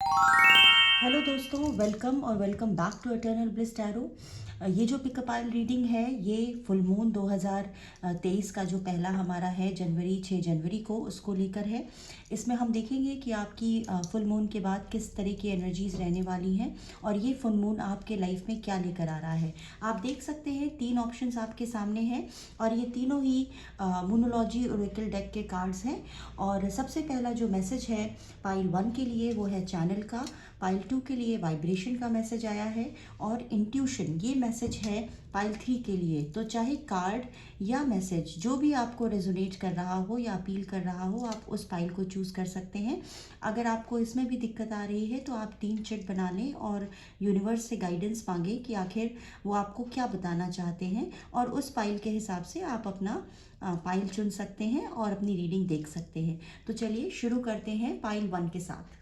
Hello दोस्तों, welcome और welcome back to eternal bliss tarot. ये जो पिकअप आइल रीडिंग है ये फुल मून 2023 का जो पहला हमारा है जनवरी 6 जनवरी को उसको लेकर है। इसमें हम देखेंगे कि आपकी फुल मून के बाद किस तरह की एनर्जीज रहने वाली हैं और ये फुल मून आपके लाइफ में क्या लेकर आ रहा है। आप देख सकते हैं 3 ऑप्शंस आपके सामने हैं और ये तीनों ही मोनोलॉजी ओरेकल डेक के कार्ड्स हैं। और सबसे पहला जो मैसेज है पाइल 1 के लिए वो है चैनल का, पाइल 2 के लिए वाइब्रेशन का मैसेज आया है और इंट्यूशन ये मैसेज है पाइल 3 के लिए। तो चाहे कार्ड या मैसेज जो भी आपको रेजोनेट कर रहा हो या अपील कर रहा हो आप उस पाइल को चूज़ कर सकते हैं। अगर आपको इसमें भी दिक्कत आ रही है तो आप 3 चिट बना लें और यूनिवर्स से गाइडेंस मांगे कि आखिर वो आपको क्या बताना चाहते हैं और उस पाइल के हिसाब से आप अपना पाइल चुन सकते हैं और अपनी रीडिंग देख सकते हैं। तो चलिए शुरू करते हैं पाइल 1 के साथ।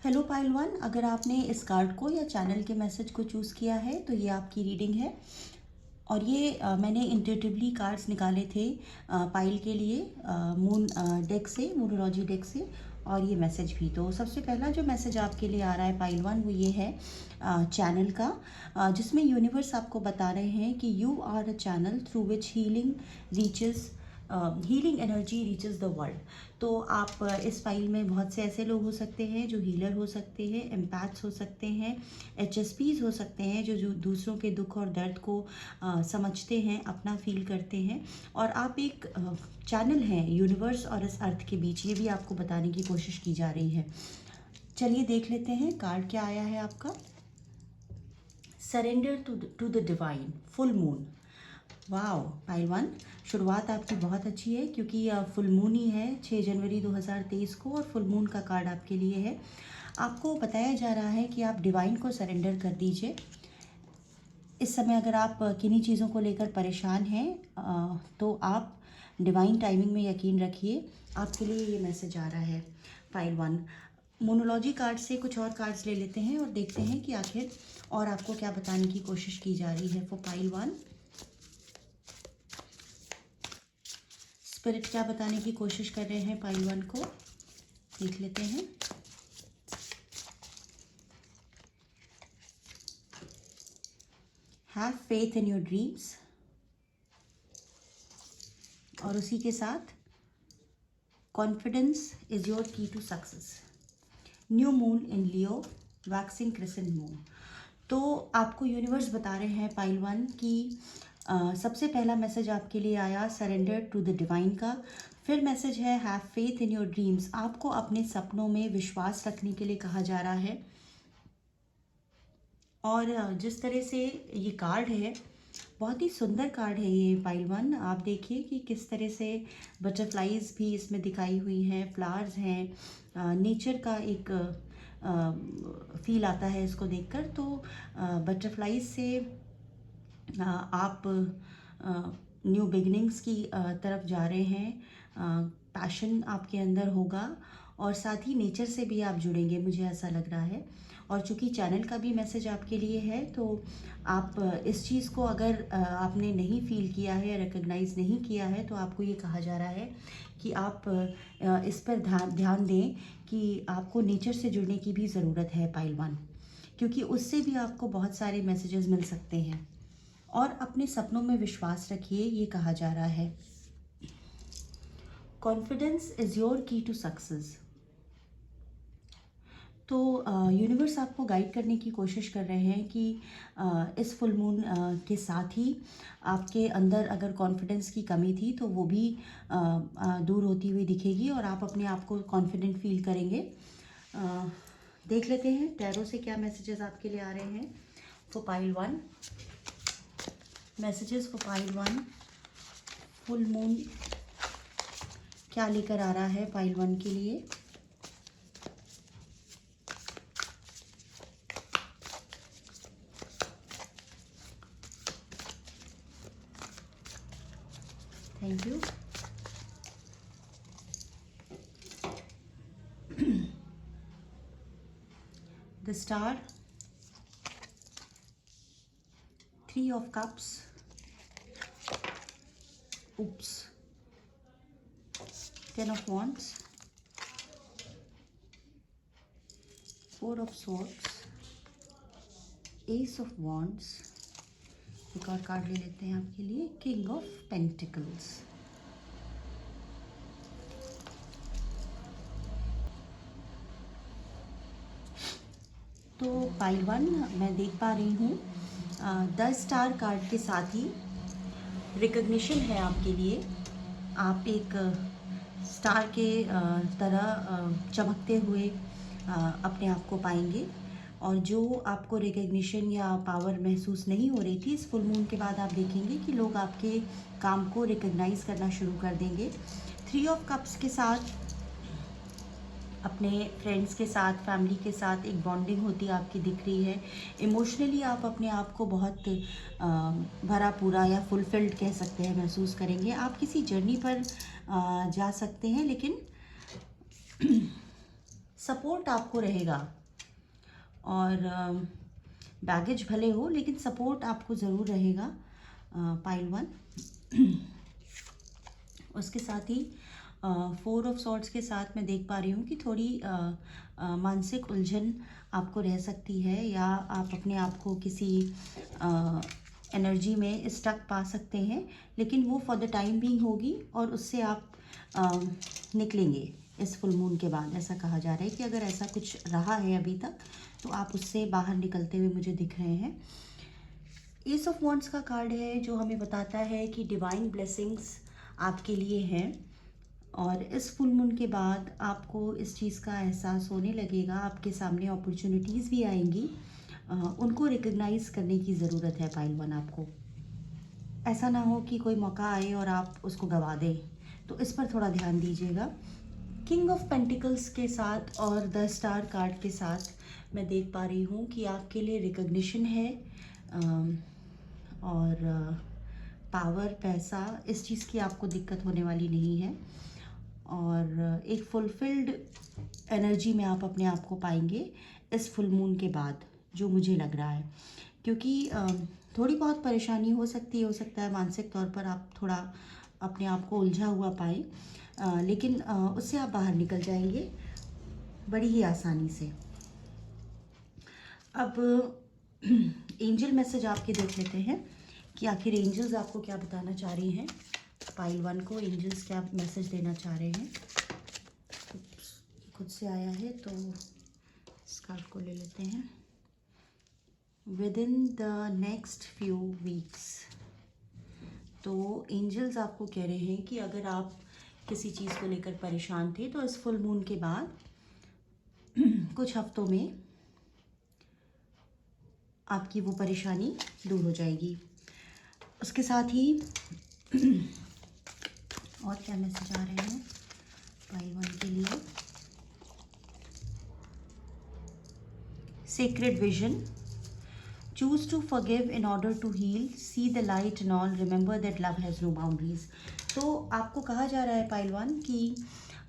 हेलो पाइल 1, अगर आपने इस कार्ड को या चैनल के मैसेज को चूज़ किया है तो ये आपकी रीडिंग है। और ये मैंने इंट्यूटिवली कार्ड्स निकाले थे पाइल के लिए मून डेक से, मूनोलॉजी डेक से, और ये मैसेज भी। तो सबसे पहला जो मैसेज आपके लिए आ रहा है पाइल 1 वो ये है चैनल का, जिसमें यूनिवर्स आपको बता रहे हैं कि you are a channel through which healing energy reaches the world. तो आप इस फाइल में बहुत से ऐसे लोग हो सकते हैं जो हीलर हो सकते हैं, एम्पैथ्स हो सकते हैं, एचएसपीज हो सकते हैं जो दूसरों के दुख और दर्द को समझते हैं, अपना फील करते हैं। और आप एक चैनल हैं यूनिवर्स और इस अर्थ के बीच, ये भी आपको बताने की कोशिश की जा रही है। चलिए देख लेते हैं कार्ड क्या आया है आपका। Surrender to the divine, full moon. Wow pile 1, शुरुआत आपकी बहुत अच्छी है क्योंकि फुल मून ही है 6 जनवरी 2023 को और फुल मून का कार्ड आपके लिए है। आपको बताया जा रहा है कि आप डिवाइन को सरेंडर कर दीजिए। इस समय अगर आप किन्हीं चीज़ों को लेकर परेशान हैं तो आप डिवाइन टाइमिंग में यकीन रखिए। आपके लिए ये मैसेज आ रहा है पाइल 1। मोनोलॉजी कार्ड से कुछ और कार्ड्स ले लेते हैं और देखते हैं कि आखिर और आपको क्या बताने की कोशिश की जा रही है फॉर पाइल 1। स्पिरिट क्या बताने की कोशिश कर रहे हैं पाइल 1 को, देख लेते हैं। Have faith in your dreams, और उसी के साथ confidence is your key to success. New moon in Leo, waxing crescent moon. तो आपको यूनिवर्स बता रहे हैं पाइल 1 कि सबसे पहला मैसेज आपके लिए आया सरेंडर टू द डिवाइन का। फिर मैसेज है have faith in your dreams, आपको अपने सपनों में विश्वास रखने के लिए कहा जा रहा है। और जिस तरह से ये कार्ड है, बहुत ही सुंदर कार्ड है ये पाइल 1। आप देखिए कि किस तरह से बटरफ्लाइज भी इसमें दिखाई हुई हैं, फ्लावर्स हैं, नेचर का एक फील आता है इसको देखकर। तो बटरफ्लाइज से आप न्यू बिगनिंग्स की तरफ जा रहे हैं। पैशन आपके अंदर होगा और साथ ही नेचर से भी आप जुड़ेंगे, मुझे ऐसा लग रहा है। और चूंकि चैनल का भी मैसेज आपके लिए है तो आप इस चीज़ को अगर आपने नहीं फील किया है, रिकग्नाइज नहीं किया है, तो आपको ये कहा जा रहा है कि आप इस पर ध्यान दें कि आपको नेचर से जुड़ने की भी ज़रूरत है पाइल 1, क्योंकि उससे भी आपको बहुत सारे मैसेजेस मिल सकते हैं। और अपने सपनों में विश्वास रखिए, ये कहा जा रहा है। Confidence is your key to success. तो यूनिवर्स आपको गाइड करने की कोशिश कर रहे हैं कि इस फुल मून के साथ ही आपके अंदर अगर कॉन्फिडेंस की कमी थी तो वो भी दूर होती हुई दिखेगी और आप अपने आप को कॉन्फिडेंट फील करेंगे। अ, देख लेते हैं टैरो से क्या मैसेजेस आपके लिए आ रहे हैं for pile 1। Messages for pile 1, full moon क्या लेकर आ रहा है पाइल 1 के लिए। Thank you. The star, 3 of cups, oops, 10 of wands, 4 of swords, S of wands, एक और कार्ड ले लेते हैं आपके लिए, किंग ऑफ पेंटिकल्स। तो पाइल 1 मैं देख पा रही हूँ 10 स्टार कार्ड के साथ ही रिकग्निशन है आपके लिए। आप एक स्टार के तरह चमकते हुए अपने आप को पाएंगे, और जो आपको रिकग्निशन या पावर महसूस नहीं हो रही थी, इस फुल मून के बाद आप देखेंगे कि लोग आपके काम को रिकग्नाइज करना शुरू कर देंगे। 3 ऑफ कप्स के साथ अपने फ्रेंड्स के साथ, फैमिली के साथ एक बॉन्डिंग होती आपकी दिख रही है। इमोशनली आप अपने आप को बहुत भरा पूरा या फुलफिल्ड कह सकते हैं महसूस करेंगे। आप किसी जर्नी पर जा सकते हैं, लेकिन सपोर्ट आपको रहेगा, और बैगेज भले हो लेकिन सपोर्ट आपको ज़रूर रहेगा पाइल 1। उसके साथ ही 4 ऑफ सॉर्ड्स के साथ मैं देख पा रही हूँ कि थोड़ी मानसिक उलझन आपको रह सकती है, या आप अपने आप को किसी एनर्जी में स्टक पा सकते हैं, लेकिन वो फॉर द टाइम बीइंग होगी और उससे आप निकलेंगे इस फुल मून के बाद। ऐसा कहा जा रहा है कि अगर ऐसा कुछ रहा है अभी तक तो आप उससे बाहर निकलते हुए मुझे दिख रहे हैं। एस ऑफ वॉन्ड्स का कार्ड है जो हमें बताता है कि डिवाइन ब्लेसिंग्स आपके लिए हैं, और इस फुल मून के बाद आपको इस चीज़ का एहसास होने लगेगा, आपके सामने अपॉर्चुनिटीज़ भी आएंगी, उनको रिकग्नाइज करने की ज़रूरत है पाइल 1 आपको। ऐसा ना हो कि कोई मौका आए और आप उसको गंवा दें, तो इस पर थोड़ा ध्यान दीजिएगा। किंग ऑफ पेंटिकल्स के साथ और 10 स्टार कार्ड के साथ मैं देख पा रही हूँ कि आपके लिए रिकग्निशन है, और पावर, पैसा, इस चीज़ की आपको दिक्कत होने वाली नहीं है, और एक फुलफिल्ड एनर्जी में आप अपने आप को पाएंगे इस फुल मून के बाद, जो मुझे लग रहा है। क्योंकि थोड़ी बहुत परेशानी हो सकता है मानसिक तौर पर आप थोड़ा अपने आप को उलझा हुआ पाए, लेकिन उससे आप बाहर निकल जाएंगे बड़ी ही आसानी से। अब एंजल मैसेज आपके देख लेते हैं कि आखिर एंजल्स आपको क्या बताना चाह रही हैं। पाइल 1 को एंजल्स क्या मैसेज देना चाह रहे हैं। खुद से आया है तो इस कार्ड को ले लेते हैं। With in the next few weeks, तो एंजल्स आपको कह रहे हैं कि अगर आप किसी चीज़ को लेकर परेशान थे तो इस फुल मून के बाद कुछ हफ्तों में आपकी वो परेशानी दूर हो जाएगी। उसके साथ ही और क्या मैसेज आ रहे हैं पाइल 1 के लिए। Sacred vision. Choose to forgive in order to heal. See the light and all. Remember that love has no boundaries. तो आपको कहा जा रहा है पाइल 1 कि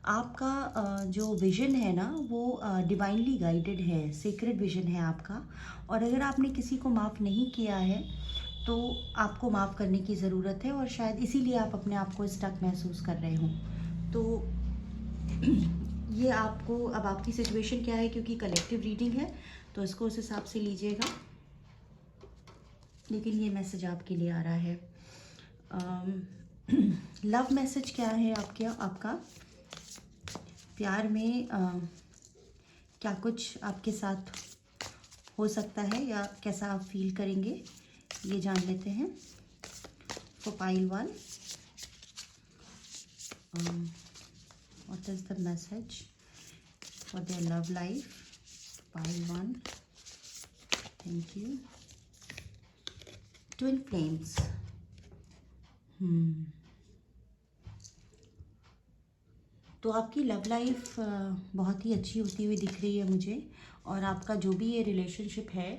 आपका जो विजन है ना वो डिवाइनली गाइडेड है, सीक्रेट विजन है आपका, और अगर आपने किसी को माफ़ नहीं किया है तो आपको माफ़ करने की ज़रूरत है, और शायद इसीलिए आप अपने आप को स्टक महसूस कर रहे हो। तो ये आपको, अब आपकी सिचुएशन क्या है, क्योंकि कलेक्टिव रीडिंग है तो इसको उस हिसाब से लीजिएगा, लेकिन ये मैसेज आपके लिए आ रहा है। लव मैसेज क्या है आपका प्यार में क्या कुछ आपके साथ हो सकता है या कैसा आप फील करेंगे, ये जान लेते हैं। For pile 1, what is the message for their love life? Pile 1, thank you. Twin flames. तो आपकी लव लाइफ बहुत ही अच्छी होती हुई दिख रही है मुझे, और आपका जो भी ये रिलेशनशिप है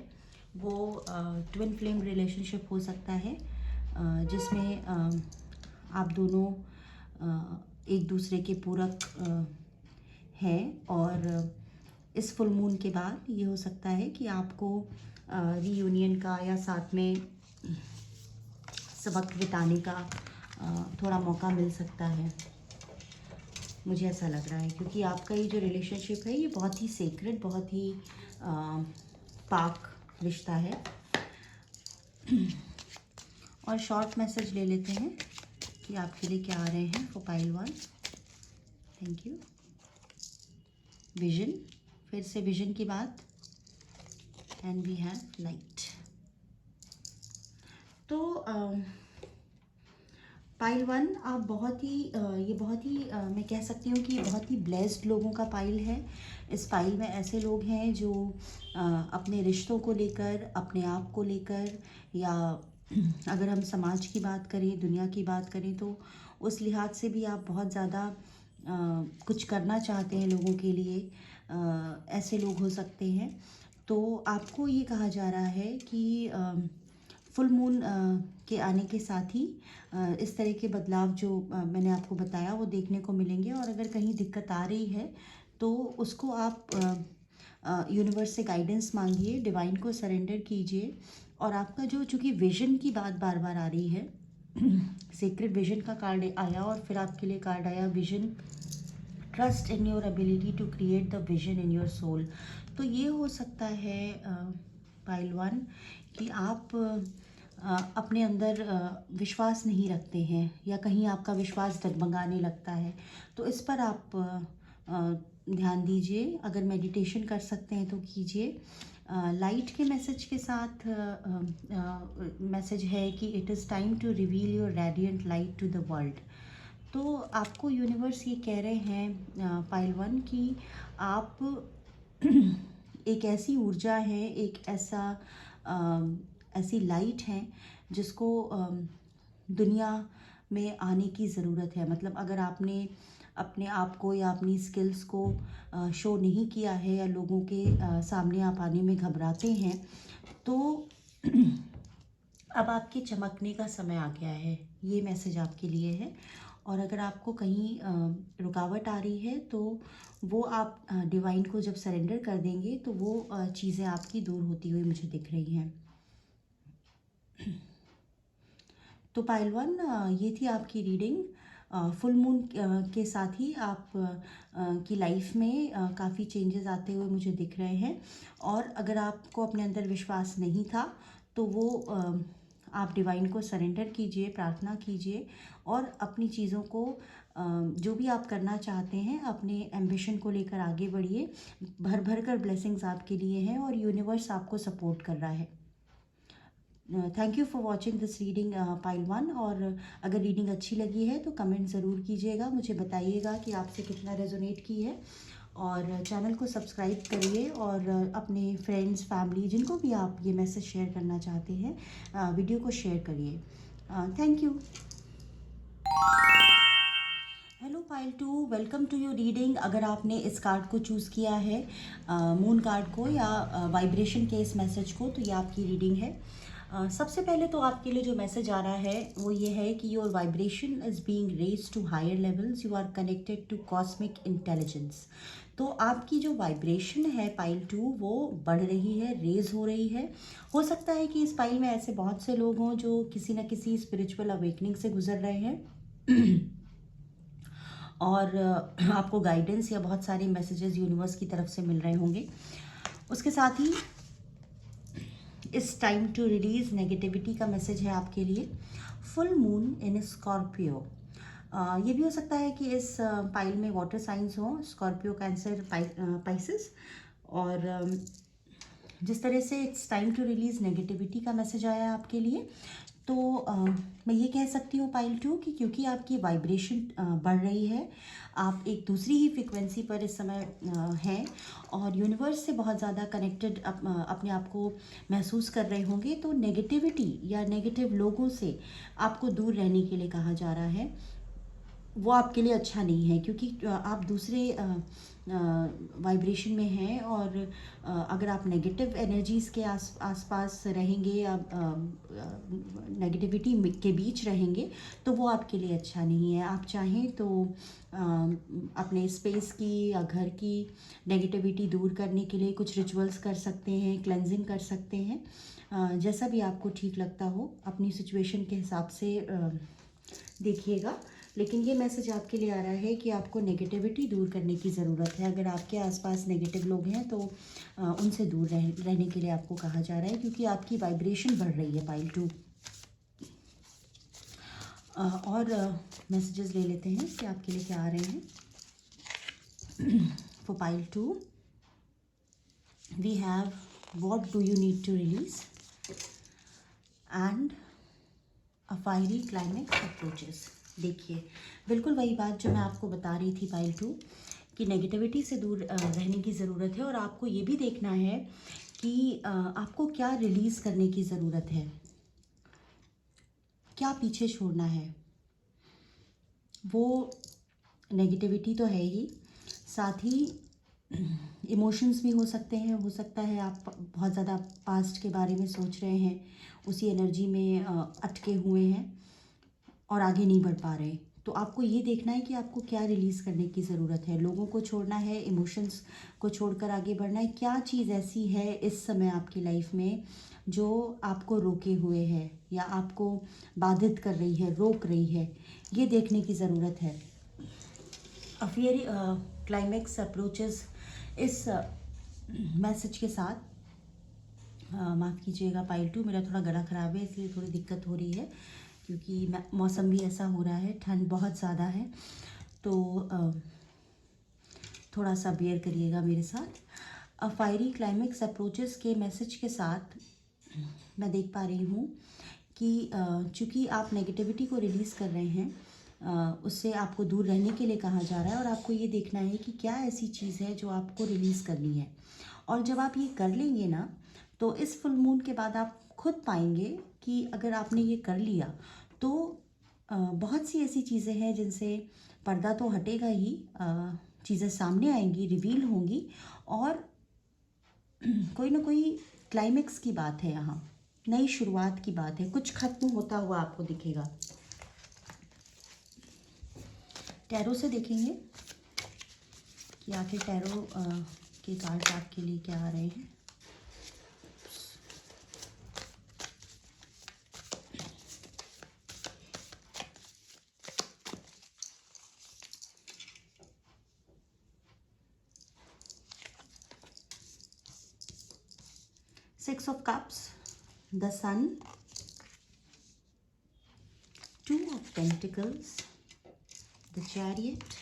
वो ट्विन फ्लेम रिलेशनशिप हो सकता है, जिसमें आप दोनों एक दूसरे के पूरक हैं, और इस फुल मून के बाद ये हो सकता है कि आपको रीयूनियन का या साथ में सबक बिताने का थोड़ा मौका मिल सकता है। मुझे ऐसा लग रहा है, क्योंकि आपका ये जो रिलेशनशिप है ये बहुत ही सीक्रेट, बहुत ही पाक रिश्ता है। और शॉर्ट मैसेज ले लेते हैं कि आपके लिए क्या आ रहे हैं for pile 1। Thank you. Vision, फिर से विजन की बात, एंड वी हैव लाइट। तो पाइल 1 आप बहुत ही ये बहुत ही मैं कह सकती हूँ कि ये बहुत ही ब्लेस्ड लोगों का पाइल है। इस पाइल में ऐसे लोग हैं जो अपने रिश्तों को लेकर, अपने आप को लेकर, या अगर हम समाज की बात करें, दुनिया की बात करें, तो उस लिहाज से भी आप बहुत ज़्यादा कुछ करना चाहते हैं लोगों के लिए। ऐसे लोग हो सकते हैं। तो आपको ये कहा जा रहा है कि फुल मून के आने के साथ ही इस तरह के बदलाव जो मैंने आपको बताया वो देखने को मिलेंगे। और अगर कहीं दिक्कत आ रही है तो उसको आप यूनिवर्स से गाइडेंस मांगिए, डिवाइन को सरेंडर कीजिए। और आपका जो, चूँकि विजन की बात बार बार आ रही है, सीक्रेट विजन का कार्ड आया और फिर आपके लिए कार्ड आया vision, trust in your ability to create the vision in your soul. तो ये हो सकता है पाइल 1 कि आप अपने अंदर विश्वास नहीं रखते हैं, या कहीं आपका विश्वास डगमगाने लगता है। तो इस पर आप ध्यान दीजिए। अगर मेडिटेशन कर सकते हैं तो कीजिए। लाइट के मैसेज के साथ मैसेज है कि it is time to reveal your radiant light to the world. तो आपको यूनिवर्स ये कह रहे हैं पाइल 1 कि आप एक ऐसी ऊर्जा है, एक ऐसी लाइट है जिसको दुनिया में आने की ज़रूरत है। मतलब अगर आपने अपने आप को या अपनी स्किल्स को शो नहीं किया है, या लोगों के सामने आप आने में घबराते हैं, तो अब आपके चमकने का समय आ गया है। ये मैसेज आपके लिए है। और अगर आपको कहीं रुकावट आ रही है तो वो आप डिवाइन को जब सरेंडर कर देंगे तो वो चीज़ें आपकी दूर होती हुई मुझे दिख रही हैं। तो पाइल 1 ये थी आपकी रीडिंग। फुल मून के साथ ही आप की लाइफ में काफ़ी चेंजेस आते हुए मुझे दिख रहे हैं। और अगर आपको अपने अंदर विश्वास नहीं था तो वो आप डिवाइन को सरेंडर कीजिए, प्रार्थना कीजिए, और अपनी चीज़ों को जो भी आप करना चाहते हैं, अपने एम्बिशन को लेकर आगे बढ़िए। भर भर कर ब्लेसिंग्स आपके लिए हैं और यूनिवर्स आपको सपोर्ट कर रहा है। Thank you for watching this reading pile 1। और अगर रीडिंग अच्छी लगी है तो कमेंट ज़रूर कीजिएगा, मुझे बताइएगा कि आपसे कितना रेजोनेट की है। और चैनल को सब्सक्राइब करिए, और अपने फ्रेंड्स, फैमिली, जिनको भी आप ये मैसेज शेयर करना चाहते हैं, वीडियो को शेयर करिए। Thank you. Hello pile 2, welcome to your reading. अगर आपने इस कार्ड को चूज़ किया है, मून कार्ड को या वाइब्रेशन के इस मैसेज को, तो ये आपकी रीडिंग है। सबसे पहले तो आपके लिए जो मैसेज आ रहा है वो ये है कि your vibration is being raised to higher levels, you are connected to cosmic intelligence. तो आपकी जो वाइब्रेशन है पाइल 2 वो बढ़ रही है, रेज हो रही है। हो सकता है कि इस पाइल में ऐसे बहुत से लोग हों जो किसी न किसी स्पिरिचुअल अवेकनिंग से गुजर रहे हैं और आपको गाइडेंस या बहुत सारे मैसेजेस यूनिवर्स की तरफ से मिल रहे होंगे। उसके साथ ही इस टाइम टू रिलीज नेगेटिविटी का मैसेज है आपके लिए। Full moon in Scorpio. ये भी हो सकता है कि इस पाइल में वाटर साइंस हो, स्कॉर्पियो, कैंसर, पाइसेस। और जिस तरह से it's time to release negativity का मैसेज आया है आपके लिए, तो मैं ये कह सकती हूँ पाइल 2 कि क्योंकि आपकी वाइब्रेशन बढ़ रही है, आप एक दूसरी ही फ्रिक्वेंसी पर इस समय हैं और यूनिवर्स से बहुत ज़्यादा कनेक्टेड अपने आप को महसूस कर रहे होंगे। तो नेगेटिविटी या नेगेटिव लोगों से आपको दूर रहने के लिए कहा जा रहा है। वो आपके लिए अच्छा नहीं है, क्योंकि आप दूसरे वाइब्रेशन में हैं। और अगर आप नेगेटिव एनर्जीज़ के आसपास रहेंगे या नेगेटिविटी के बीच रहेंगे तो वो आपके लिए अच्छा नहीं है। आप चाहें तो अपने स्पेस की या घर की नेगेटिविटी दूर करने के लिए कुछ रिचुअल्स कर सकते हैं, क्लेंजिंग कर सकते हैं। जैसा भी आपको ठीक लगता हो, अपनी सिचुएशन के हिसाब से देखिएगा। लेकिन ये मैसेज आपके लिए आ रहा है कि आपको नेगेटिविटी दूर करने की ज़रूरत है। अगर आपके आसपास नेगेटिव लोग हैं तो उनसे दूर रहने के लिए आपको कहा जा रहा है, क्योंकि आपकी वाइब्रेशन बढ़ रही है पाइल 2। और मैसेजेस ले लेते हैं कि आपके लिए क्या आ रहे हैं। For pile 2 we have what do you need to release and a fiery climax approaches. देखिए, बिल्कुल वही बात जो मैं आपको बता रही थी पाइल 2, कि नेगेटिविटी से दूर रहने की ज़रूरत है, और आपको ये भी देखना है कि आपको क्या रिलीज़ करने की ज़रूरत है, क्या पीछे छोड़ना है। वो नेगेटिविटी तो है ही, साथ ही इमोशंस भी हो सकते हैं। हो सकता है आप बहुत ज़्यादा पास्ट के बारे में सोच रहे हैं, उसी एनर्जी में अटके हुए हैं और आगे नहीं बढ़ पा रहे। तो आपको ये देखना है कि आपको क्या रिलीज़ करने की ज़रूरत है। लोगों को छोड़ना है, इमोशंस को छोड़कर आगे बढ़ना है। क्या चीज़ ऐसी है इस समय आपकी लाइफ में जो आपको रोके हुए है या आपको बाधित कर रही है, रोक रही है, ये देखने की ज़रूरत है। फियर क्लाइमेक्स अप्रोचेस इस मैसेज के साथ, माफ़ कीजिएगा पाइल 2, मेरा थोड़ा गला ख़राब है इसलिए थोड़ी दिक्कत हो रही है, क्योंकि मौसम भी ऐसा हो रहा है, ठंड बहुत ज़्यादा है, तो थोड़ा सा बेयर करिएगा मेरे साथ। फायरी क्लाइमेक्स अप्रोचेस के मैसेज के साथ मैं देख पा रही हूँ कि चूँकि आप नेगेटिविटी को रिलीज़ कर रहे हैं, उससे आपको दूर रहने के लिए कहा जा रहा है, और आपको ये देखना है कि क्या ऐसी चीज़ है जो आपको रिलीज़ करनी है। और जब आप ये कर लेंगे ना, तो इस फुल मून के बाद आप खुद पाएंगे कि अगर आपने ये कर लिया तो बहुत सी ऐसी चीज़ें हैं जिनसे पर्दा तो हटेगा ही, चीज़ें सामने आएंगी, रिवील होंगी, और कोई ना कोई क्लाइमेक्स की बात है, यहाँ नई शुरुआत की बात है, कुछ खत्म होता हुआ आपको दिखेगा। टैरो से देखेंगे कि आखिर टैरो के कार्ड्स आपके लिए क्या आ रहे हैं। Six of Cups, the Sun, Two of Pentacles, the Chariot,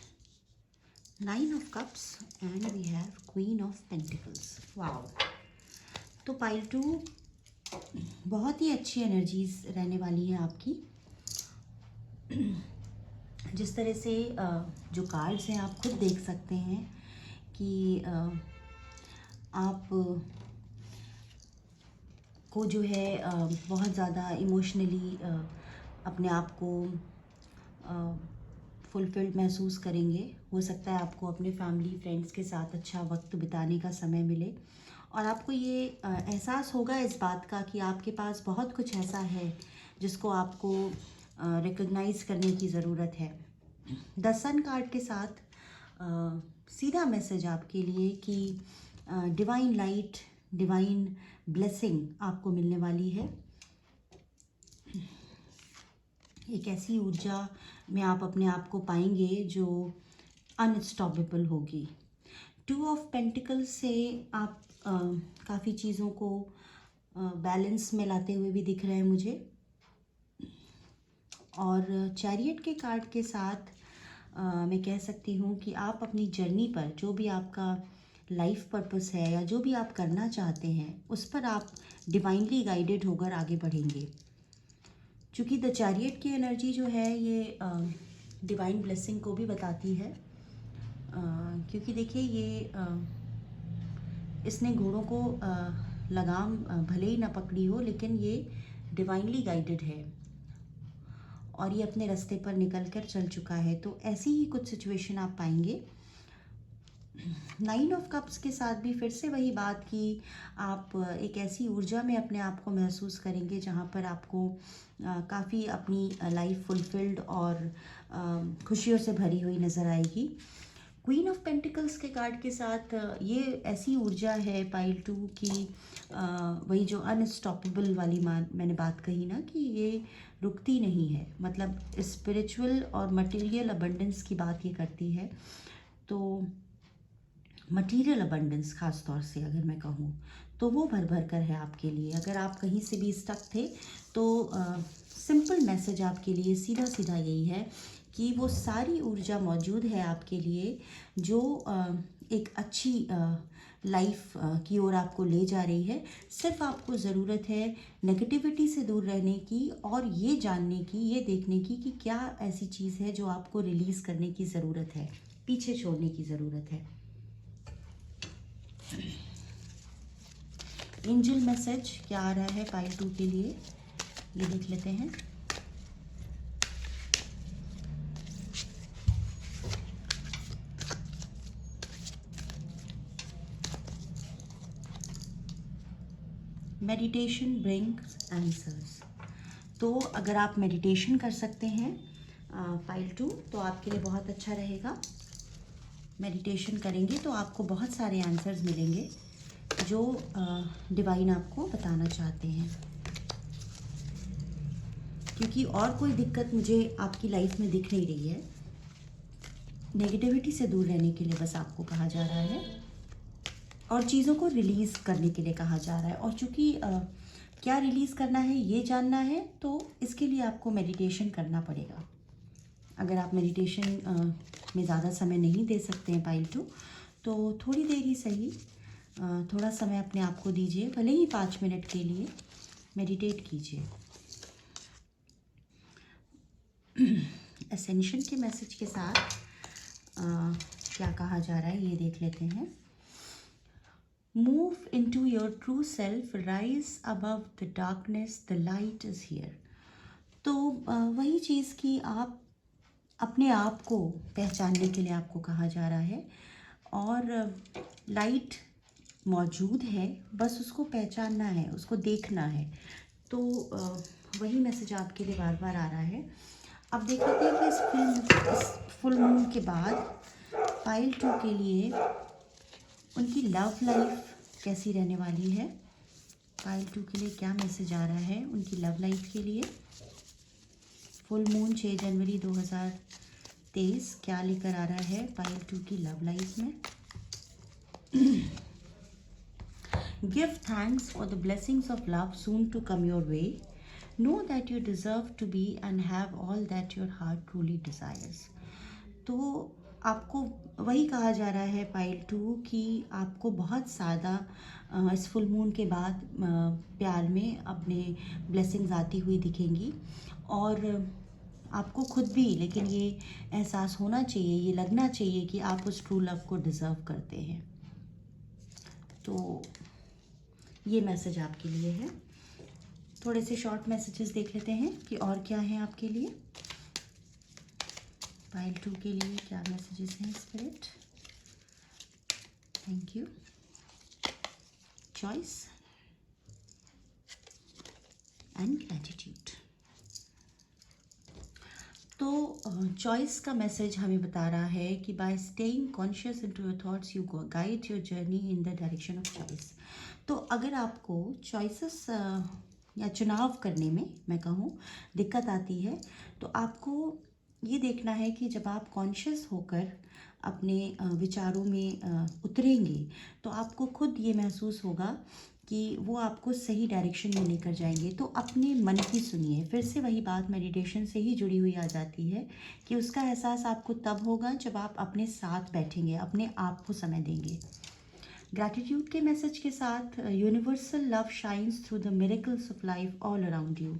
Nine of Cups, and we have Queen of Pentacles. Wow, तो पाइल 2 बहुत ही अच्छी एनर्जीज रहने वाली है आपकी। जिस तरह से जो कार्ड्स हैं आप खुद देख सकते हैं कि आप को जो है बहुत ज़्यादा इमोशनली अपने आप को फुलफिल्ड महसूस करेंगे। हो सकता है आपको अपने फैमिली फ्रेंड्स के साथ अच्छा वक्त बिताने का समय मिले, और आपको ये एहसास होगा इस बात का कि आपके पास बहुत कुछ ऐसा है जिसको आपको रिकॉग्नाइज करने की ज़रूरत है। द सन कार्ड के साथ सीधा मैसेज आपके लिए कि डिवाइन लाइट, डिवाइन ब्लेसिंग आपको मिलने वाली है। एक ऐसी ऊर्जा में आप अपने आप को पाएंगे जो अनस्टॉपेबल होगी। टू ऑफ पेंटिकल्स से आप काफ़ी चीज़ों को बैलेंस में लाते हुए भी दिख रहे हैं मुझे। और चैरियट के कार्ड के साथ मैं कह सकती हूँ कि आप अपनी जर्नी पर, जो भी आपका लाइफ पर्पस है या जो भी आप करना चाहते हैं, उस पर आप डिवाइनली गाइडेड होकर आगे बढ़ेंगे। क्योंकि द चैरियट की एनर्जी जो है ये डिवाइन ब्लेसिंग को भी बताती है, क्योंकि देखिए ये इसने घोड़ों को लगाम भले ही ना पकड़ी हो, लेकिन ये डिवाइनली गाइडेड है और ये अपने रास्ते पर निकल कर चल चुका है। तो ऐसी ही कुछ सिचुएशन आप पाएंगे। नाइन ऑफ कप्स के साथ भी फिर से वही बात कि आप एक ऐसी ऊर्जा में अपने आप को महसूस करेंगे जहाँ पर आपको काफ़ी अपनी लाइफ फुलफिल्ड और खुशियों से भरी हुई नज़र आएगी। क्वीन ऑफ पेंटिकल्स के कार्ड के साथ ये ऐसी ऊर्जा है पाइल टू की, वही जो अनस्टॉपेबल वाली मैंने बात कही ना कि ये रुकती नहीं है, मतलब स्पिरिचुअल और मटेरियल अबंडेंस की बात ये करती है। तो मटेरियल अबंडेंस ख़ास तौर से अगर मैं कहूँ तो वो भर भर कर है आपके लिए। अगर आप कहीं से भी स्टक थे तो सिंपल मैसेज आपके लिए सीधा सीधा यही है कि वो सारी ऊर्जा मौजूद है आपके लिए जो एक अच्छी लाइफ की ओर आपको ले जा रही है। सिर्फ आपको ज़रूरत है नेगेटिविटी से दूर रहने की और ये जानने की, ये देखने की कि क्या ऐसी चीज़ है जो आपको रिलीज़ करने की ज़रूरत है, पीछे छोड़ने की ज़रूरत है। एंजल मैसेज क्या आ रहा है पाइल टू के लिए, ये देख लेते हैं। Meditation brings answers. तो अगर आप मेडिटेशन कर सकते हैं पाइल टू तो आपके लिए बहुत अच्छा रहेगा। मेडिटेशन करेंगे तो आपको बहुत सारे आंसर्स मिलेंगे जो डिवाइन आपको बताना चाहते हैं, क्योंकि और कोई दिक्कत मुझे आपकी लाइफ में दिख नहीं रही है। नेगेटिविटी से दूर रहने के लिए बस आपको कहा जा रहा है और चीज़ों को रिलीज़ करने के लिए कहा जा रहा है। और चूँकि क्या रिलीज़ करना है ये जानना है तो इसके लिए आपको मेडिटेशन करना पड़ेगा। अगर आप मेडिटेशन में ज़्यादा समय नहीं दे सकते हैं पाइल टू तो थोड़ी देर ही सही थोड़ा समय अपने आप को दीजिए, भले ही 5 मिनट के लिए मेडिटेट कीजिए। एसेंशन के मैसेज के साथ क्या कहा जा रहा है ये देख लेते हैं। Move into your true self, rise above the darkness, the light is here. तो वही चीज़ कि आप अपने आप को पहचानने के लिए आपको कहा जा रहा है और लाइट मौजूद है, बस उसको पहचानना है, उसको देखना है। तो वही मैसेज आपके लिए बार बार आ रहा है। अब देख लेते हैं कि इस फुल मून के बाद पाइल टू के लिए उनकी लव लाइफ कैसी रहने वाली है। पाइल टू के लिए क्या मैसेज आ रहा है उनकी लव लाइफ के लिए। फुल मून 6 जनवरी 2023 क्या लेकर आ रहा है पाइल टू की लव लाइफ में। Give thanks for the blessings of love soon to come your way. Know that you deserve to be and have all that your heart truly desires. तो आपको वही कहा जा रहा है पाइल टू कि आपको बहुत ज़्यादा इस फुल मून के बाद प्यार में अपने ब्लेसिंग्स आती हुई दिखेंगी और आपको खुद भी लेकिन ये एहसास होना चाहिए, ये लगना चाहिए कि आप उस ट्रू लव को डिज़र्व करते हैं। तो ये मैसेज आपके लिए है। थोड़े से शॉर्ट मैसेजेस देख लेते हैं कि और क्या है आपके लिए। पाइल टू के लिए क्या मैसेजेस हैं spirit. Thank you. Choice and gratitude. तो चॉइस का मैसेज हमें बता रहा है कि bye staying conscious into your thoughts you guide your journey in the direction of choice. तो अगर आपको चॉइसेस या चुनाव करने में मैं कहूँ दिक्कत आती है तो आपको ये देखना है कि जब आप कॉन्शियस होकर अपने विचारों में उतरेंगे तो आपको खुद ये महसूस होगा कि वो आपको सही डायरेक्शन में लेकर जाएंगे। तो अपने मन की सुनिए। फिर से वही बात मेडिटेशन से ही जुड़ी हुई आ जाती है कि उसका एहसास आपको तब होगा जब आप अपने साथ बैठेंगे, अपने आप को समय देंगे। ग्रैटिट्यूड के मैसेज के साथ universal love shines through the miracles of life all around you.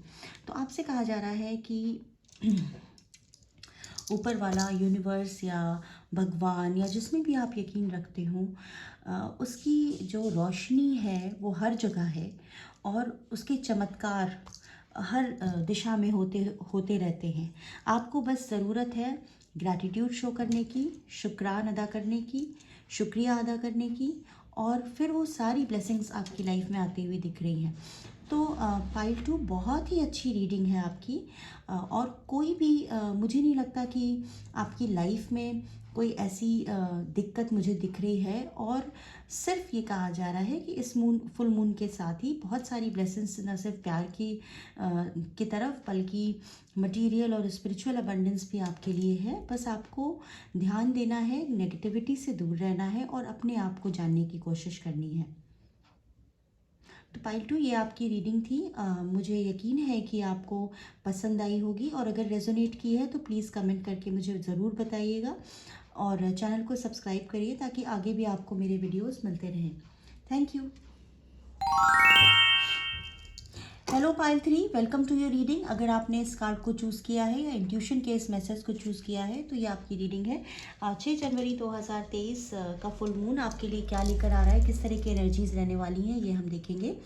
तो आपसे कहा जा रहा है कि ऊपर वाला यूनिवर्स या भगवान या जिसमें भी आप यकीन रखते हो उसकी जो रोशनी है वो हर जगह है और उसके चमत्कार हर दिशा में होते रहते हैं। आपको बस ज़रूरत है ग्रैटिट्यूड शो करने की, शुक्रान अदा करने की, शुक्रिया अदा करने की और फिर वो सारी ब्लेसिंग्स आपकी लाइफ में आती हुई दिख रही हैं। तो पाइल टू बहुत ही अच्छी रीडिंग है आपकी और कोई भी मुझे नहीं लगता कि आपकी लाइफ में कोई ऐसी दिक्कत मुझे दिख रही है, और सिर्फ ये कहा जा रहा है कि इस फुल मून के साथ ही बहुत सारी ब्लेसिंग्स न सिर्फ प्यार की तरफ, बल्कि मटेरियल और स्पिरिचुअल अबंडेंस भी आपके लिए है। बस आपको ध्यान देना है, नेगेटिविटी से दूर रहना है और अपने आप को जानने की कोशिश करनी है। तो पाइल 2, ये आपकी रीडिंग थी। मुझे यकीन है कि आपको पसंद आई होगी, और अगर रेजोनेट की है तो प्लीज़ कमेंट करके मुझे ज़रूर बताइएगा, और चैनल को सब्सक्राइब करिए ताकि आगे भी आपको मेरे वीडियोस मिलते रहें। Thank you. Hello pile 3, welcome to your reading. अगर आपने इस कार्ड को चूज़ किया है या इंट्यूशन के इस मैसेज को चूज़ किया है तो ये आपकी रीडिंग है। 6 जनवरी 2023 का फुल मून आपके लिए क्या लेकर आ रहा है, किस तरह की एनर्जीज रहने वाली हैं, ये हम देखेंगे।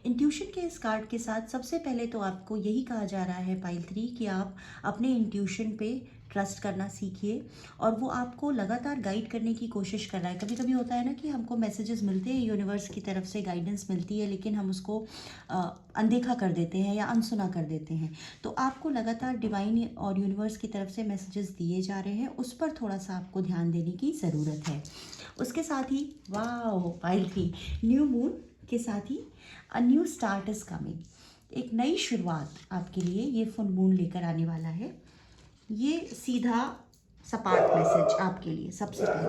इंट्यूशन के इस कार्ड के साथ सबसे पहले तो आपको यही कहा जा रहा है पाइल 3 कि आप अपने इंट्यूशन पे ट्रस्ट करना सीखिए, और वो आपको लगातार गाइड करने की कोशिश कर रहा है। कभी कभी होता है ना कि हमको मैसेजेस मिलते हैं, यूनिवर्स की तरफ से गाइडेंस मिलती है, लेकिन हम उसको अनदेखा कर देते हैं या अनसुना कर देते हैं। तो आपको लगातार डिवाइन और यूनिवर्स की तरफ से मैसेजेस दिए जा रहे हैं, उस पर थोड़ा सा आपको ध्यान देने की ज़रूरत है। उसके साथ ही वाह पाइल 3, न्यू मून के साथ ही a new start is coming, एक नई शुरुआत आपके लिए ये फुल मून लेकर आने वाला है। ये सीधा सपाट मैसेज आपके लिए सबसे पहले।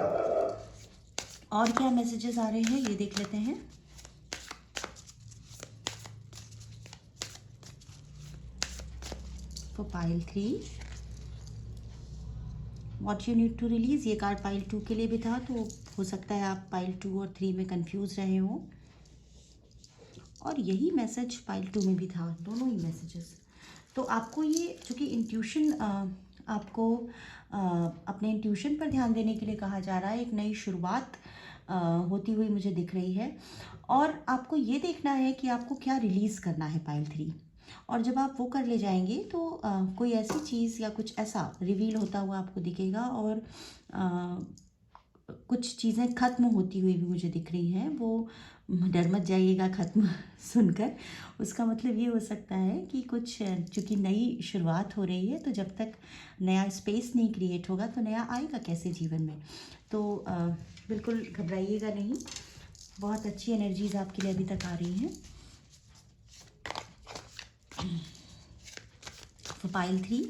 और क्या मैसेजेस आ रहे हैं ये देख लेते हैं। For pile 3, what you need to release, ये कार्ड पाइल 2 के लिए भी था, तो हो सकता है आप पाइल 2 और 3 में कंफ्यूज रहे हो, और यही मैसेज पाइल 2 में भी था, दोनों ही मैसेजेस। तो आपको ये चूँकि इंट्यूशन आपको अपने इंट्यूशन पर ध्यान देने के लिए कहा जा रहा है, एक नई शुरुआत होती हुई मुझे दिख रही है, और आपको ये देखना है कि आपको क्या रिलीज़ करना है पाइल 3। और जब आप वो कर ले जाएंगे तो कोई ऐसी चीज़ या कुछ ऐसा रिवील होता हुआ आपको दिखेगा, और कुछ चीज़ें ख़त्म होती हुई भी मुझे दिख रही हैं। वो डर मत जाइएगा ख़त्म सुनकर, उसका मतलब ये हो सकता है कि कुछ, चूँकि नई शुरुआत हो रही है, तो जब तक नया स्पेस नहीं क्रिएट होगा तो नया आएगा कैसे जीवन में। तो बिल्कुल घबराइएगा नहीं, बहुत अच्छी एनर्जीज आपके लिए अभी तक आ रही हैं। पाइल 3,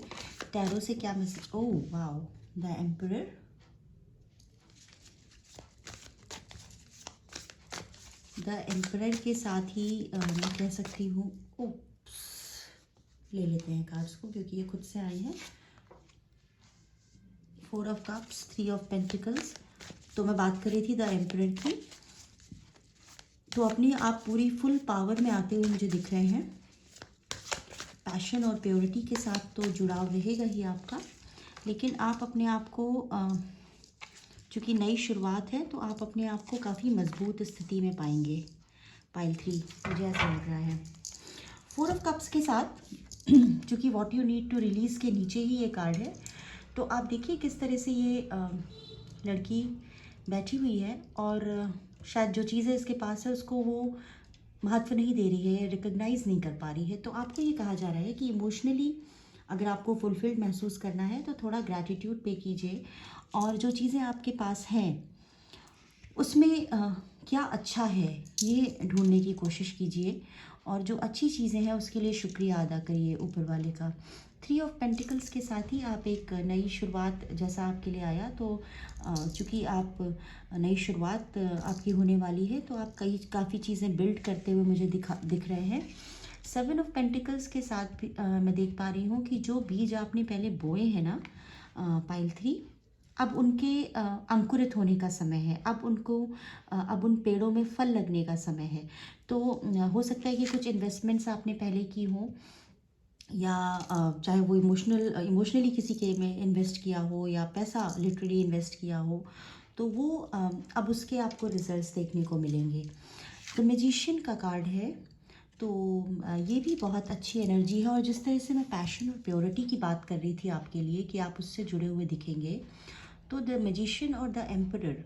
टैरो से क्या message, oh wow, the emperor, the emperor के साथ ही मैं कह सकती हूँ, ले लेते हैं कार्ड्स को क्योंकि ये खुद से आए हैं। 4 ऑफ कप्स, 3 ऑफ पेंटिकल्स। तो मैं बात कर रही थी द एम्परर की, तो अपनी आप पूरी फुल पावर में आते हुए मुझे दिख रहे हैं। पैशन और प्योरिटी के साथ तो जुड़ाव रहेगा ही आपका, लेकिन आप अपने आप को, चूँकि नई शुरुआत है, तो आप अपने आप को काफ़ी मजबूत स्थिति में पाएंगे पाइल 3, मुझे ऐसा लग रहा है। 4 ऑफ कप्स के साथ चूँकि what you need to release के नीचे ही ये कार्ड है, तो आप देखिए किस तरह से ये लड़की बैठी हुई है, और शायद जो चीज़ें इसके पास है उसको वो महत्व नहीं दे रही है, रिकग्नाइज़ नहीं कर पा रही है। तो आपको ये कहा जा रहा है कि इमोशनली अगर आपको फुलफिल्ड महसूस करना है तो थोड़ा ग्रैटिट्यूड पे कीजिए, और जो चीज़ें आपके पास हैं उसमें क्या अच्छा है ये ढूंढने की कोशिश कीजिए, और जो अच्छी चीज़ें हैं उसके लिए शुक्रिया अदा करिए ऊपर वाले का। 3 ऑफ पेंटिकल्स के साथ ही आप एक नई शुरुआत जैसा आपके लिए आया, तो चूँकि आप नई शुरुआत आपकी होने वाली है, तो आप काफ़ी चीज़ें बिल्ड करते हुए मुझे दिख रहे हैं। 7 ऑफ पेंटिकल्स के साथ भी मैं देख पा रही हूँ कि जो बीज आपने पहले बोए हैं ना पाइल 3, अब उनके अंकुरित होने का समय है, अब उन पेड़ों में फल लगने का समय है। तो हो सकता है कि कुछ इन्वेस्टमेंट्स आपने पहले की हो, या चाहे वो इमोशनली किसी के में इन्वेस्ट किया हो, या पैसा लिटरली इन्वेस्ट किया हो, तो वो अब उसके आपको रिजल्ट्स देखने को मिलेंगे। तो मैजिशियन का कार्ड है, तो ये भी बहुत अच्छी एनर्जी है, और जिस तरह से मैं पैशन और प्योरिटी की बात कर रही थी आपके लिए कि आप उससे जुड़े हुए दिखेंगे, तो द मैजिशियन और द एम्परर,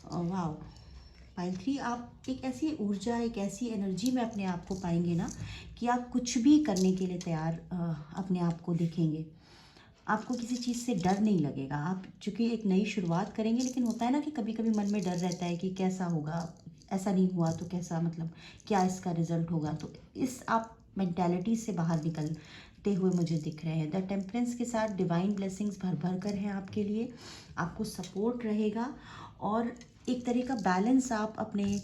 वाओ पाइल 3, आप एक ऐसी ऊर्जा, एक ऐसी एनर्जी में अपने आप को पाएंगे ना कि आप कुछ भी करने के लिए तैयार अपने आप को देखेंगे। आपको किसी चीज़ से डर नहीं लगेगा। आप चूँकि एक नई शुरुआत करेंगे, लेकिन होता है ना कि कभी-कभी मन में डर रहता है कि कैसा होगा, ऐसा नहीं हुआ तो कैसा, मतलब क्या इसका रिज़ल्ट होगा। तो इस आप मेंटालिटी से बाहर निकलते हुए मुझे दिख रहे हैं। द टेम्परेंस के साथ डिवाइन ब्लेसिंग्स भर-भर कर हैं आपके लिए, आपको सपोर्ट रहेगा और एक तरह का बैलेंस आप अपने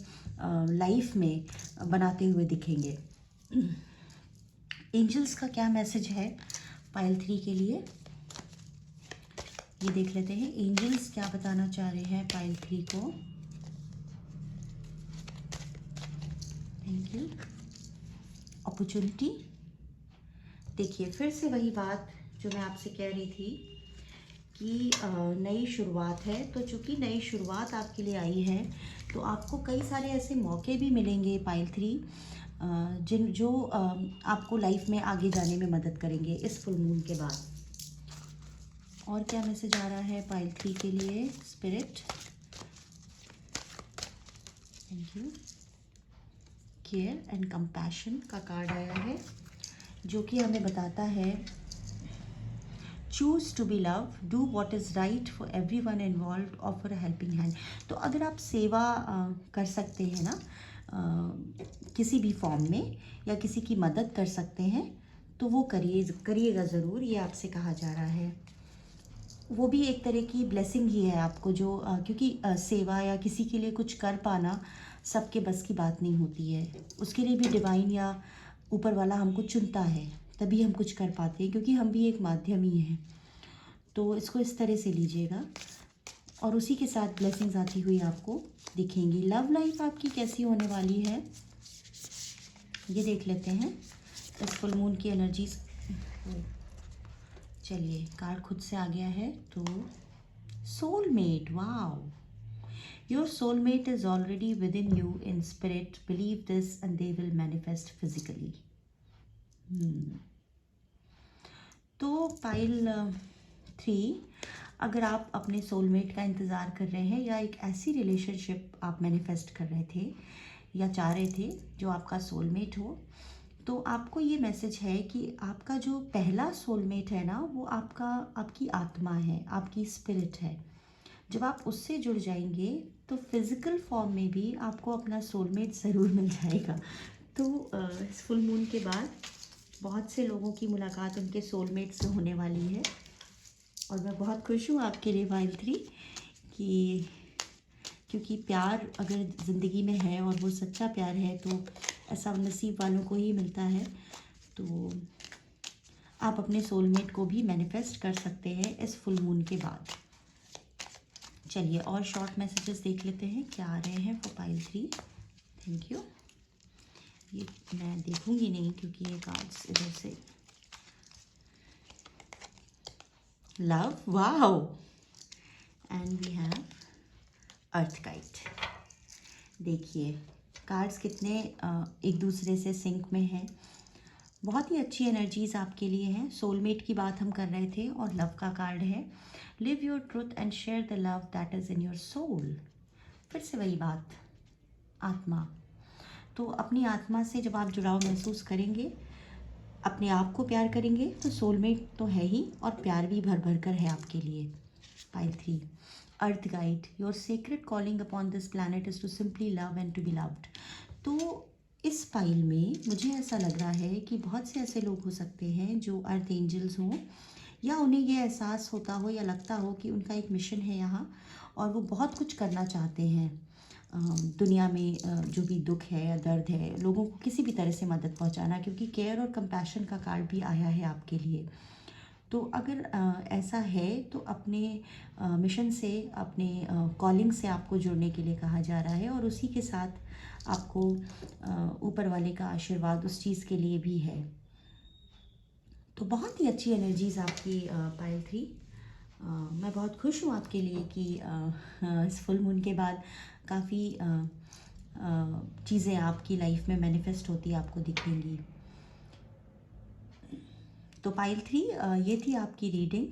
लाइफ में बनाते हुए दिखेंगे। एंजल्स का क्या मैसेज है पाइल 3 के लिए, ये देख लेते हैं। एंजल्स क्या बताना चाह रहे हैं पाइल 3 को। Thank you. अपॉर्चुनिटी, देखिए फिर से वही बात जो मैं आपसे कह रही थी कि नई शुरुआत है, तो चूँकि नई शुरुआत आपके लिए आई है तो आपको कई सारे ऐसे मौके भी मिलेंगे पाइल 3 जो आपको लाइफ में आगे जाने में मदद करेंगे इस फुल मून के बाद। और क्या मैसेज आ रहा है पाइल 3 के लिए spirit. Thank you. Care and compassion का कार्ड आया है जो कि हमें बताता है choose to be love, do what is right for every one involve, offer a helping hand. तो अगर आप सेवा कर सकते हैं ना किसी भी फॉर्म में, या किसी की मदद कर सकते हैं तो वो करिएगा ज़रूर, ये आपसे कहा जा रहा है। वो भी एक तरह की ब्लेसिंग ही है आपको, जो क्योंकि सेवा या किसी के लिए कुछ कर पाना सबके बस की बात नहीं होती है। उसके लिए भी डिवाइन या ऊपर वाला हमको चुनता है, तभी हम कुछ कर पाते हैं, क्योंकि हम भी एक माध्यम ही हैं। तो इसको इस तरह से लीजिएगा और उसी के साथ ब्लेसिंग्स आती हुई आपको दिखेंगी। लव लाइफ आपकी कैसी होने वाली है ये देख लेते हैं इस फुल मून की एनर्जीज। चलिए कार्ड खुद से आ गया है। तो soulmate, wow, your soulmate is already with in you in spirit, believe this and they will manifest physically. तो पाइल 3, अगर आप अपने सोलमेट का इंतज़ार कर रहे हैं या एक ऐसी रिलेशनशिप आप मैनिफेस्ट कर रहे थे या चाह रहे थे जो आपका सोलमेट हो, तो आपको ये मैसेज है कि आपका जो पहला सोलमेट है ना, वो आपकी आत्मा है, आपकी स्पिरिट है। जब आप उससे जुड़ जाएंगे तो फिज़िकल फॉर्म में भी आपको अपना सोलमेट ज़रूर मिल जाएगा। तो इस फुल मून के बाद बहुत से लोगों की मुलाकात उनके सोलमेट से होने वाली है और मैं बहुत खुश हूँ आपके लिए पाइल 3 कि क्योंकि प्यार अगर ज़िंदगी में है और वो सच्चा प्यार है तो ऐसा नसीब वालों को ही मिलता है। तो आप अपने सोलमेट को भी मैनिफेस्ट कर सकते हैं इस फुल मून के बाद। चलिए और शॉर्ट मैसेजेस देख लेते हैं क्या आ रहे हैं फॉर पाइल 3। Thank you. ये मैं देखूंगी नहीं क्योंकि ये कार्ड्स इधर से। Love, wow, and we have earth kite. देखिए कार्ड्स कितने एक दूसरे से सिंक में हैं। बहुत ही अच्छी एनर्जीज आपके लिए हैं। सोलमेट की बात हम कर रहे थे और लव का कार्ड है। Live your truth and share the love that is in your soul. फिर से वही बात, आत्मा। तो अपनी आत्मा से जब आप जुड़ाव महसूस करेंगे, अपने आप को प्यार करेंगे, तो सोलमेट तो है ही और प्यार भी भर भर कर है आपके लिए। Pile 3, earth guide, your secret calling upon this planet is to simply love and to be loved. तो इस पाइल में मुझे ऐसा लग रहा है कि बहुत से ऐसे लोग हो सकते हैं जो अर्थ एंजल्स हों, या उन्हें ये एहसास होता हो या लगता हो कि उनका एक मिशन है यहाँ और वो बहुत कुछ करना चाहते हैं दुनिया में। जो भी दुख है या दर्द है, लोगों को किसी भी तरह से मदद पहुँचाना, क्योंकि केयर और कंपैशन का कार्ड भी आया है आपके लिए। तो अगर ऐसा है तो अपने मिशन से, अपने कॉलिंग से आपको जुड़ने के लिए कहा जा रहा है और उसी के साथ आपको ऊपर वाले का आशीर्वाद उस चीज़ के लिए भी है। तो बहुत ही अच्छी एनर्जीज आपकी पाइल 3। मैं बहुत खुश हूँ आपके लिए कि इस फुल मून के बाद काफ़ी चीज़ें आपकी लाइफ में मैनिफेस्ट होती आपको दिखेंगी। तो पाइल 3 ये थी आपकी रीडिंग।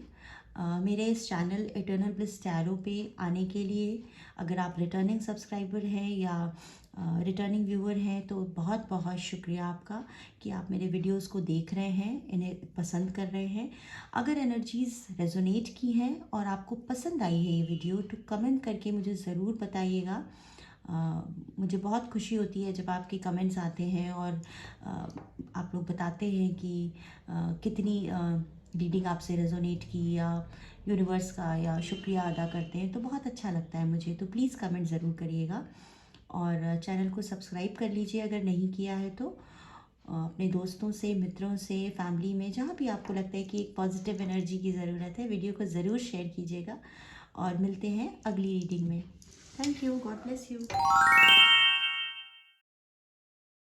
मेरे इस चैनल इटर्नल ब्लिस टैरो पे आने के लिए अगर आप रिटर्निंग सब्सक्राइबर हैं या रिटर्निंग व्यूअर हैं तो बहुत बहुत शुक्रिया आपका कि आप मेरे वीडियोस को देख रहे हैं, इन्हें पसंद कर रहे हैं। अगर एनर्जीज़ रेजोनेट की हैं और आपको पसंद आई है ये वीडियो तो कमेंट करके मुझे ज़रूर बताइएगा। मुझे बहुत खुशी होती है जब आपके कमेंट्स आते हैं और आप लोग बताते हैं कि कितनी रीडिंग आपसे रेजोनेट की या यूनिवर्स का या शुक्रिया अदा करते हैं तो बहुत अच्छा लगता है मुझे। तो प्लीज़ कमेंट ज़रूर करिएगा और चैनल को सब्सक्राइब कर लीजिए अगर नहीं किया है तो। अपने दोस्तों से, मित्रों से, फैमिली में जहाँ भी आपको लगता है कि एक पॉजिटिव एनर्जी की ज़रूरत है, वीडियो को ज़रूर शेयर कीजिएगा और मिलते हैं अगली रीडिंग में। Thank you. God bless you.